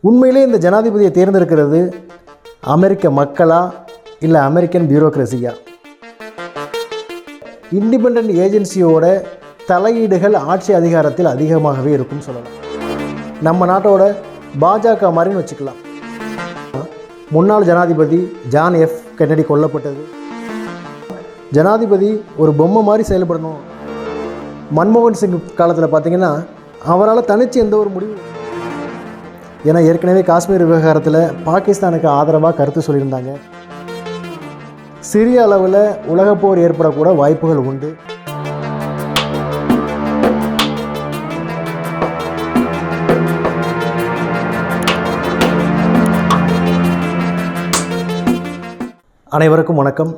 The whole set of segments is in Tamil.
உண்மையிலே இந்த ஜனாதிபதியை தேர்ந்தெடுக்கிறது அமெரிக்க மக்களா இல்லை அமெரிக்கன் பியூரோக்ரஸியா? இண்டிபெண்ட் ஏஜென்சியோட தலையீடுகள் ஆட்சி அதிகாரத்தில் அதிகமாகவே இருக்கும்னு சொல்லலாம். நம்ம நாட்டோட பாஜக மாதிரின்னு வச்சுக்கலாம். முன்னாள் ஜனாதிபதி ஜான் எஃப் கென்னடி கொல்லப்பட்டது. ஜனாதிபதி ஒரு பொம்மை மாதிரி செயல்படணும். மன்மோகன் சிங் காலத்தில் பார்த்திங்கன்னா அவரால் தனித்து எந்த ஒரு முடிவு, ஏன்னா ஏற்கனவே காஷ்மீர் விவகாரத்தில் பாகிஸ்தானுக்கு ஆதரவாக கருத்து சொல்லியிருந்தாங்க. சிறிய அளவில் உலகப்போர் ஏற்படக்கூட வாய்ப்புகள் உண்டு. அனைவருக்கும் வணக்கம்.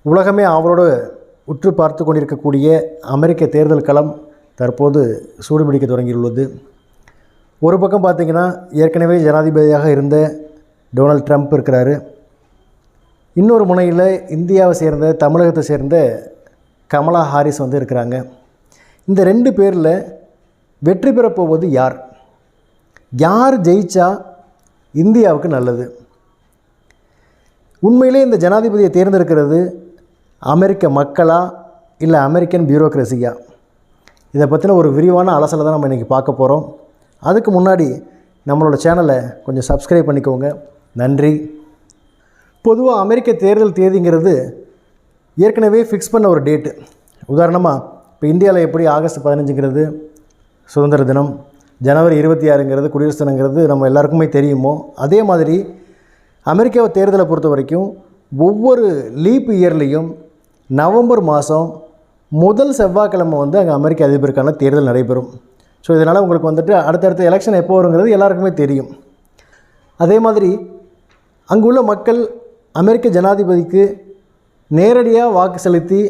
உலகமே அவரோடு உற்று பார்த்து கொண்டிருக்கக்கூடிய அமெரிக்க தேர்தல் களம் தற்போது சூடுபிடிக்க தொடங்கியுள்ளது. ஒரு பக்கம் பார்த்திங்கன்னா ஏற்கனவே ஜனாதிபதியாக இருந்த டொனால்ட் ட்ரம்ப் இருக்கிறாரு. இன்னொரு முனையில் இந்தியாவை சேர்ந்த தமிழகத்தை சேர்ந்த கமலா ஹாரிஸ் இருக்கிறாங்க. இந்த ரெண்டு பேரில் வெற்றி பெறப்போவது யார்? யார் ஜெயிச்சா இந்தியாவுக்கு நல்லது? உண்மையிலே இந்த ஜனாதிபதியை தேர்ந்தெடுக்கிறது அமெரிக்க மக்களா இல்லை அமெரிக்கன் பியூரோக்ரஸியா? இதை பற்றின ஒரு விரிவான அலசலை தான் நம்ம இன்றைக்கி பார்க்க போகிறோம். அதுக்கு முன்னாடி நம்மளோட சேனலை கொஞ்சம் சப்ஸ்கிரைப் பண்ணிக்கோங்க. நன்றி. பொதுவாக அமெரிக்க தேர்தல் தேதிங்கிறது ஏற்கனவே ஃபிக்ஸ் பண்ண ஒரு டேட்டு. உதாரணமாக இப்போ இந்தியாவில் எப்படி ஆகஸ்ட் 15ங்கிறது சுதந்திர தினம், ஜனவரி 26ங்கிறது குடியரசு தினங்கிறது நம்ம எல்லாருக்குமே தெரியுமோ, அதே மாதிரி அமெரிக்காவை தேர்தலை பொறுத்த வரைக்கும் ஒவ்வொரு லீப் இயர்லேயும் நவம்பர் மாதம் முதல் செவ்வாய்க்கிழமை அங்கே அமெரிக்க அதிபருக்கான தேர்தல் நடைபெறும். ஸோ இதனால் உங்களுக்கு அடுத்தடுத்த எலெக்ஷன் எப்போ வருங்கிறது எல்லாருக்குமே தெரியும். அதே மாதிரி அங்குள்ள மக்கள் அமெரிக்க ஜனாதிபதிக்கு நேரடியாக வாக்கு செலுத்தி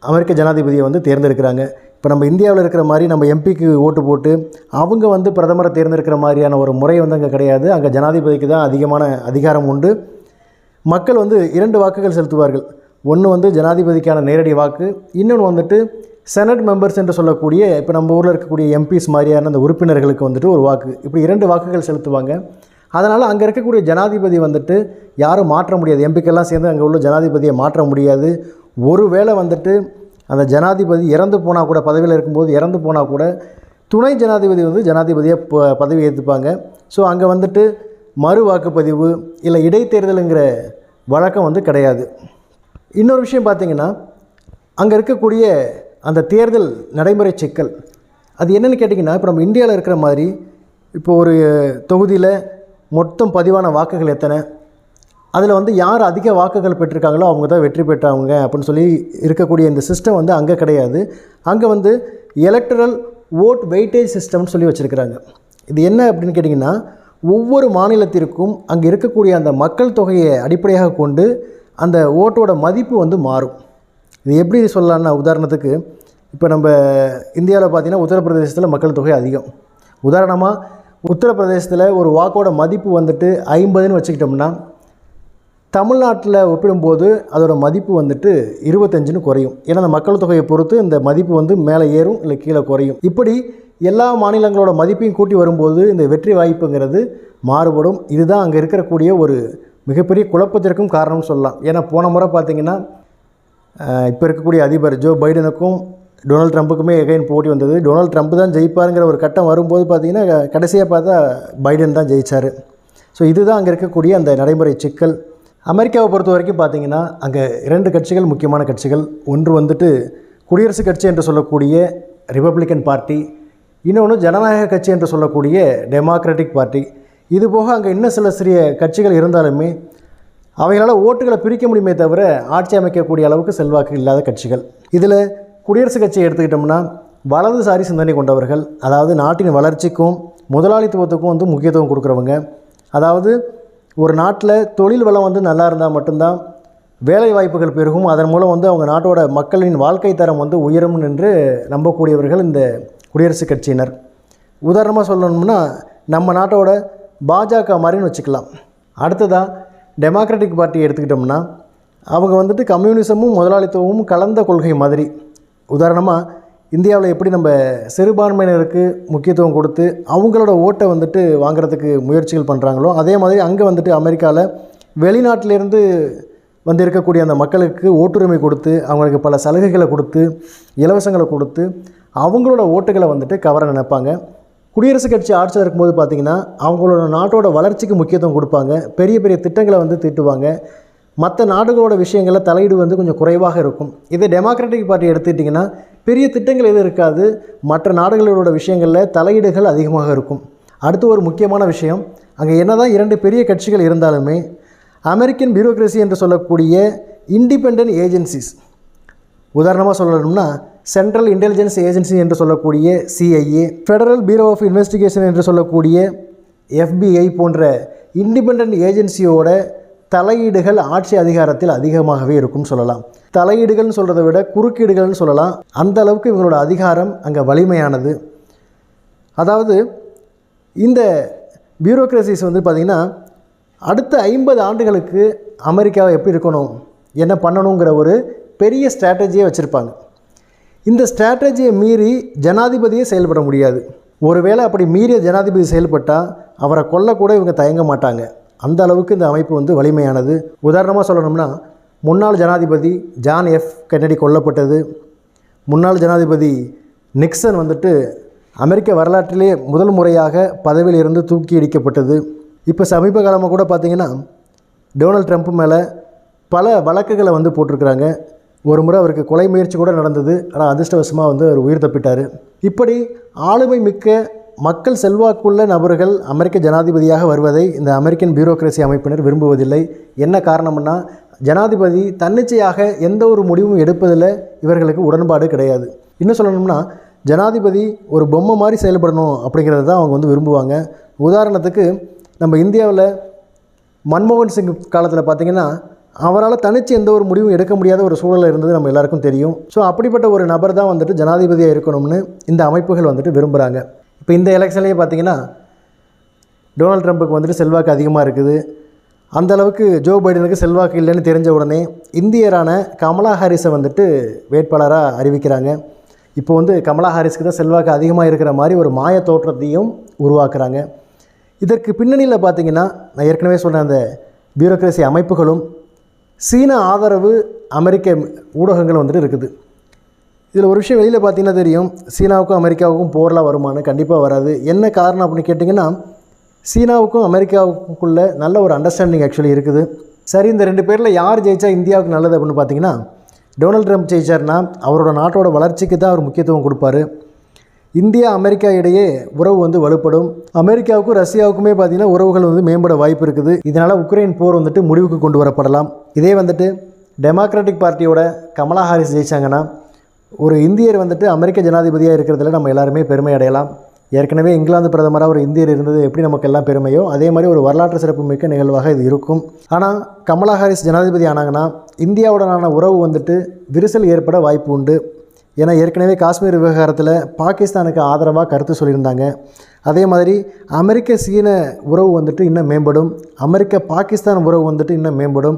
அமெரிக்க ஜனாதிபதியை தேர்ந்தெடுக்கிறாங்க. இப்போ நம்ம இந்தியாவில் இருக்கிற மாதிரி நம்ம எம்பிக்கு ஓட்டு போட்டு அவங்க பிரதமரை தேர்ந்தெடுக்கிற மாதிரியான ஒரு முறை அங்கே கிடையாது. அங்கே ஜனாதிபதிக்கு தான் அதிகமான அதிகாரம் உண்டு. மக்கள் 2 வாக்குகள் செலுத்துவார்கள். ஒன்று ஜனாதிபதிக்கான நேரடி வாக்கு, இன்னொன்று செனட் மெம்பர்ஸ் என்று சொல்லக்கூடிய இப்போ நம்ம ஊரில் இருக்கக்கூடிய எம்பிஸ் மாதிரியான அந்த உறுப்பினர்களுக்கு ஒரு வாக்கு. இப்படி 2 வாக்குகள் செலுத்துவாங்க. அதனால் அங்கே இருக்கக்கூடிய ஜனாதிபதி யாரும் மாற்ற முடியாது. எம்பிக்கெல்லாம் சேர்ந்து அங்கே உள்ள ஜனாதிபதியை மாற்ற முடியாது. ஒருவேளை அந்த ஜனாதிபதி இறந்து போனால் கூட, பதவியில் இருக்கும்போது இறந்து போனால் கூட துணை ஜனாதிபதி ஜனாதிபதியை பதவி ஏற்றுப்பாங்க. ஸோ அங்கே மறு வாக்குப்பதிவு இல்லை இடைத்தேர்தலுங்கிற வழக்கம் கிடையாது. இன்னொரு விஷயம் பார்த்திங்கன்னா, அங்கே இருக்கக்கூடிய அந்த தேர்தல் நடைமுறை சிக்கல் அது என்னென்னு கேட்டிங்கன்னா, இப்போ நம்ம இந்தியாவில் இருக்கிற மாதிரி இப்போ ஒரு தொகுதியில் மொத்தம் பதிவான வாக்குகள் எத்தனை, அதில் யார் அதிக வாக்குகள் பெற்றிருக்காங்களோ அவங்க தான் வெற்றி பெற்றவங்க அப்படின்னு சொல்லி இருக்கக்கூடிய இந்த சிஸ்டம் அங்கே கிடையாது. அங்கே எலக்ட்ரல் ஓட் வெயிட்டேஜ் சிஸ்டம்னு சொல்லி வச்சுருக்கிறாங்க. இது என்ன அப்படின்னு கேட்டிங்கன்னா, ஒவ்வொரு மாநிலத்திற்கும் அங்கே இருக்கக்கூடிய அந்த மக்கள் தொகையை அடிப்படையாக கொண்டு அந்த ஓட்டோட மதிப்பு மாறும். இது எப்படி சொல்லலாம்னா, உதாரணத்துக்கு இப்போ நம்ம இந்தியாவில் பார்த்திங்கன்னா உத்தரப்பிரதேசத்தில் மக்கள் தொகை அதிகம். உதாரணமாக உத்தரப்பிரதேசத்தில் ஒரு வாக்கோட மதிப்பு 50ன்னு வச்சுக்கிட்டோம்னா, தமிழ்நாட்டில் ஒப்பிடும்போது அதோட மதிப்பு 25ன்னு குறையும். ஏன்னா அந்த மக்கள் தொகையை பொறுத்து இந்த மதிப்பு மேலே ஏறும் இல்லை கீழே குறையும். இப்படி எல்லா மாநிலங்களோட மதிப்பையும் கூட்டி வரும்போது இந்த வெற்றி வாய்ப்புங்கிறது மாறுபடும். இதுதான் அங்கே இருக்கக்கூடிய ஒரு மிகப்பெரிய குழப்பத்திற்கும் காரணம்னு சொல்லலாம். ஏன்னா போன முறை பார்த்திங்கன்னா இப்போ இருக்கக்கூடிய அதிபர் ஜோ பைடனுக்கும் டொனால்ட் ட்ரம்ப்புக்குமே எகைன் போட்டி வந்தது. டொனால்ட் ட்ரம்ப் தான் ஜெயிப்பாருங்கிற ஒரு கட்டம் வரும்போது பார்த்திங்கன்னா கடைசியாக பார்த்தா பைடன் தான் ஜெயித்தார். ஸோ இதுதான் அங்கே இருக்கக்கூடிய அந்த நடைமுறை சிக்கல். அமெரிக்காவை பொறுத்த வரைக்கும் பார்த்திங்கன்னா அங்கே 2 கட்சிகள், முக்கியமான கட்சிகள். ஒன்று குடியரசுக் கட்சி என்று சொல்லக்கூடிய ரிப்பப்ளிக்கன் பார்ட்டி, இன்னொன்று ஜனநாயக கட்சி என்று சொல்லக்கூடிய டெமோக்ராட்டிக் பார்ட்டி. இது போக அங்கே இன்னும் சில சிறிய கட்சிகள் இருந்தாலுமே அவைகளால் ஓட்டுகளை பிரிக்க முடியுமே தவிர ஆட்சி அமைக்கக்கூடிய அளவுக்கு செல்வாக்கு இல்லாத கட்சிகள். இதில் குடியரசுக் கட்சியை எடுத்துக்கிட்டோம்னா வலதுசாரி சிந்தனை கொண்டவர்கள், அதாவது நாட்டின் வளர்ச்சிக்கும் முதலாளித்துவத்துக்கும் முக்கியத்துவம் கொடுக்குறவங்க. அதாவது ஒரு நாட்டில் தொழில் வளம் நல்லா இருந்தால் மட்டும்தான் வேலை வாய்ப்புகள் பெருகும், அதன் மூலம் அவங்க நாட்டோட மக்களின் வாழ்க்கை தரம் உயரும் என்று நம்பக்கூடியவர்கள் இந்த குடியரசுக் கட்சியினர். உதாரணமாக சொல்லணும்னா நம்ம நாட்டோட பாஜக மாதிரின்னு வச்சுக்கலாம். அடுத்ததாக டெமோக்ராட்டிக் பார்ட்டி எடுத்துக்கிட்டோம்னா அவங்க கம்யூனிசமும் முதலாளித்துவமும் கலந்த கொள்கை மாதிரி. உதாரணமாக இந்தியாவில் எப்படி நம்ம சிறுபான்மையினருக்கு முக்கியத்துவம் கொடுத்து அவங்களோட ஓட்டை வந்துட்டு வாங்குறதுக்கு முயற்சிகள் பண்ணுறாங்களோ, அதே மாதிரி அங்கே வந்துட்டு அமெரிக்காவில் வெளிநாட்டிலேருந்து வந்து இருக்கக்கூடிய அந்த மக்களுக்கு ஓட்டுரிமை கொடுத்து அவங்களுக்கு பல சலுகைகளை கொடுத்து இலவசங்களை கொடுத்து அவங்களோட ஓட்டுகளை வந்துட்டு கவர நினைப்பாங்க. குடியரசுக் கட்சி ஆட்சியில் இருக்கும்போது பார்த்திங்கன்னா அவங்களோட நாட்டோட வளர்ச்சிக்கு முக்கியத்துவம் கொடுப்பாங்க, பெரிய பெரிய திட்டங்களை வந்து தீட்டுவாங்க. மற்ற நாடுகளோட விஷயங்களில் தலையீடு வந்து கொஞ்சம் குறைவாக இருக்கும். இதே டெமோக்ராட்டிக் பார்ட்டி எடுத்துக்கிட்டிங்கன்னா பெரிய திட்டங்கள் எதுவும் இருக்காது, மற்ற நாடுகளோட விஷயங்களில் தலையீடுகள் அதிகமாக இருக்கும். அடுத்து ஒரு முக்கியமான விஷயம், அங்கே என்ன தான் 2 பெரிய கட்சிகள் இருந்தாலுமே அமெரிக்கன் பியூரோக்ரசி என்று சொல்லக்கூடிய இண்டிபெண்டன்ட் ஏஜென்சிஸ், உதாரணமாக சொல்லணும்னா சென்ட்ரல் இன்டெலிஜென்ஸ் ஏஜென்சி என்று சொல்லக்கூடிய CIA, federal bureau of investigation என்று சொல்லக்கூடிய FBI போன்ற இண்டிபெண்டன்ட் ஏஜென்சியோட தலையீடுகள் ஆட்சி அதிகாரத்தில் அதிகமாகவே இருக்கும் சொல்லலாம். தலையீடுகள்னு சொல்கிறத விட குறுக்கீடுகள்னு சொல்லலாம். அந்த அளவுக்கு இவங்களோட அதிகாரம் அங்கே வலிமையானது. அதாவது இந்த பியூரோக்ரசிஸ் வந்து பார்த்திங்கன்னா அடுத்த 50 ஆண்டுகளுக்கு அமெரிக்காவை எப்படி இருக்கணும், என்ன பண்ணணுங்கிற ஒரு பெரிய ஸ்ட்ராட்டஜியை வச்சுருப்பாங்க. இந்த ஸ்ட்ராட்டஜியை மீறி ஜனாதிபதியே செயல்பட முடியாது. ஒருவேளை அப்படி மீறிய ஜனாதிபதி செயல்பட்டால் அவரை கொல்லக்கூட இவங்க தயங்க மாட்டாங்க. அந்த அளவுக்கு இந்த அமைப்பு வந்து வலிமையானது. உதாரணமாக சொல்லணும்னா முன்னாள் ஜனாதிபதி ஜான் எஃப் கென்னடி கொல்லப்பட்டது, முன்னாள் ஜனாதிபதி நிக்சன் வந்துட்டு அமெரிக்க வரலாற்றிலே முதல் முறையாக பதவியில் இருந்து தூக்கி அடிக்கப்பட்டது. இப்போ சமீப காலமாக கூட பார்த்திங்கன்னா டொனால்ட் ட்ரம்ப் மேலே பல வழக்குகளை வந்து போட்டிருக்கிறாங்க. ஒரு முறை அவருக்கு கொலை முயற்சி கூட நடந்தது, ஆனால் அதிர்ஷ்டவசமாக வந்து அவர் உயிர் தப்பிட்டார். இப்படி ஆளுமை மிக்க மக்கள் செல்வாக்குள்ள நபர்கள் அமெரிக்க ஜனாதிபதியாக வருவதை இந்த அமெரிக்கன் பியூரோக்ரசி அமைப்பினர் விரும்புவதில்லை. என்ன காரணம்னா ஜனாதிபதி தன்னிச்சையாக எந்த ஒரு முடிவும் எடுப்பதில் இவர்களுக்கு உடன்பாடு கிடையாது. இன்னும் சொல்லணும்னா ஜனாதிபதி ஒரு பொம்மை மாதிரி செயல்படணும் அப்படிங்கிறது தான் அவங்க வந்து விரும்புவாங்க. உதாரணத்துக்கு நம்ம இந்தியாவில் மன்மோகன் சிங் காலத்தில் பார்த்திங்கன்னா அவரால் தனித்து எந்த ஒரு முடிவும் எடுக்க முடியாத ஒரு சூழலில் இருந்தது நம்ம எல்லாருக்கும் தெரியும். ஸோ அப்படிப்பட்ட ஒரு நபர் தான் வந்துட்டு ஜனாதிபதியாக இருக்கணும்னு இந்த அமைப்புகள் வந்துட்டு விரும்புகிறாங்க. இப்போ இந்த எலெக்ஷன்லேயே பார்த்திங்கன்னா டொனால்ட் ட்ரம்ப்புக்கு வந்துட்டு செல்வாக்கு அதிகமாக இருக்குது. அந்தளவுக்கு ஜோ பைடனுக்கு செல்வாக்கு இல்லைன்னு தெரிஞ்ச உடனே இந்தியரான கமலா ஹாரிஸை வந்துட்டு வேட்பாளராக அறிவிக்கிறாங்க. இப்போ வந்து கமலா ஹாரிஸ்க்கு தான் செல்வாக்கு அதிகமாக இருக்கிற மாதிரி ஒரு மாய தோற்றத்தையும் உருவாக்குறாங்க. இதற்கு பின்னணியில் பார்த்திங்கன்னா நான் ஏற்கனவே சொன்ன அந்த பியூரோக்ரசி அமைப்புகளும் சீன ஆதரவு அமெரிக்க ஊடகங்கள் வந்துட்டு இருக்குது. இதில் ஒரு விஷயம் வெளியில் பார்த்திங்கன்னா தெரியும், சீனாவுக்கும் அமெரிக்காவுக்கும் போர்லாம் வருமானு கண்டிப்பாக வராது. என்ன காரணம் அப்படின்னு கேட்டிங்கன்னா சீனாவுக்கும் அமெரிக்காவுக்குள்ளே நல்ல ஒரு அண்டர்ஸ்டாண்டிங் ஆக்சுவலி இருக்குது. சரி, இந்த 2 பேரில் யார் ஜெயித்தா இந்தியாவுக்கு நல்லது அப்படின்னு பார்த்திங்கன்னா டொனால்ட் ட்ரம்ப் ஜெயிச்சார்னா அவரோட நாட்டோட வளர்ச்சிக்கு தான் அவர் முக்கியத்துவம் கொடுப்பார். இந்தியா அமெரிக்கா இடையே உறவு வந்து வலுப்படும். அமெரிக்காவுக்கும் ரஷ்யாவுக்குமே பார்த்திங்கன்னா உறவுகள் வந்து மேம்பட வாய்ப்பு இருக்குது. இதனால் உக்ரைன் போர் வந்துட்டு முடிவுக்கு கொண்டு வரப்படலாம். இதே வந்துட்டு டெமோக்ராட்டிக் பார்ட்டியோட கமலா ஹாரிஸ் ஜெயிச்சாங்கன்னா ஒரு இந்தியர் வந்துட்டு அமெரிக்க ஜனாதிபதியாக இருக்கிறதுல நம்ம எல்லாருமே பெருமை அடையலாம். ஏற்கனவே இங்கிலாந்து பிரதமராக ஒரு இந்தியர் இருந்தது எப்படி நமக்கெல்லாம் பெருமையோ அதே மாதிரி ஒரு வரலாற்று சிறப்பு மிக்க நிகழ்வாக இது இருக்கும். ஆனால் கமலா ஹாரிஸ் ஜனாதிபதி ஆனாங்கன்னா இந்தியாவுடனான உறவு வந்துட்டு விரிசல் ஏற்பட வாய்ப்பு உண்டு. ஏன்னா ஏற்கனவே காஷ்மீர் விவகாரத்தில் பாகிஸ்தானுக்கு ஆதரவாக கருத்து சொல்லியிருந்தாங்க. அதே மாதிரி அமெரிக்க சீன உறவு வந்துட்டு இன்னும் மேம்படும், அமெரிக்க பாகிஸ்தான் உறவு வந்துட்டு இன்னும் மேம்படும்.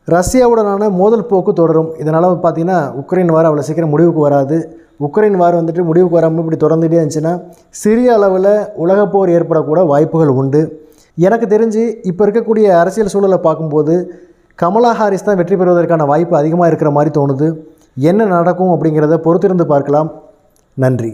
ரஷ்யாவுடனான மோதல் போக்கு தொடரும். இதனால் பார்த்திங்கன்னா உக்ரைன் வார் அவ்வளோ சீக்கிரம் முடிவுக்கு வராது. உக்ரைன் வார் வந்துட்டு முடிவுக்கு வராமல் இப்படி தொடர்ந்துகிட்டே இருந்துச்சுன்னா சிறிய அளவில் உலகப்போர் ஏற்படக்கூட வாய்ப்புகள் உண்டு. எனக்கு தெரிஞ்சு இப்போ இருக்கக்கூடிய அரசியல் சூழலை பார்க்கும்போது கமலா ஹாரிஸ் தான் வெற்றி பெறுவதற்கான வாய்ப்பு அதிகமாக இருக்கிற மாதிரி தோணுது. என்ன நடக்கும் அப்படிங்கிறத பொறுத்திருந்து பார்க்கலாம். நன்றி.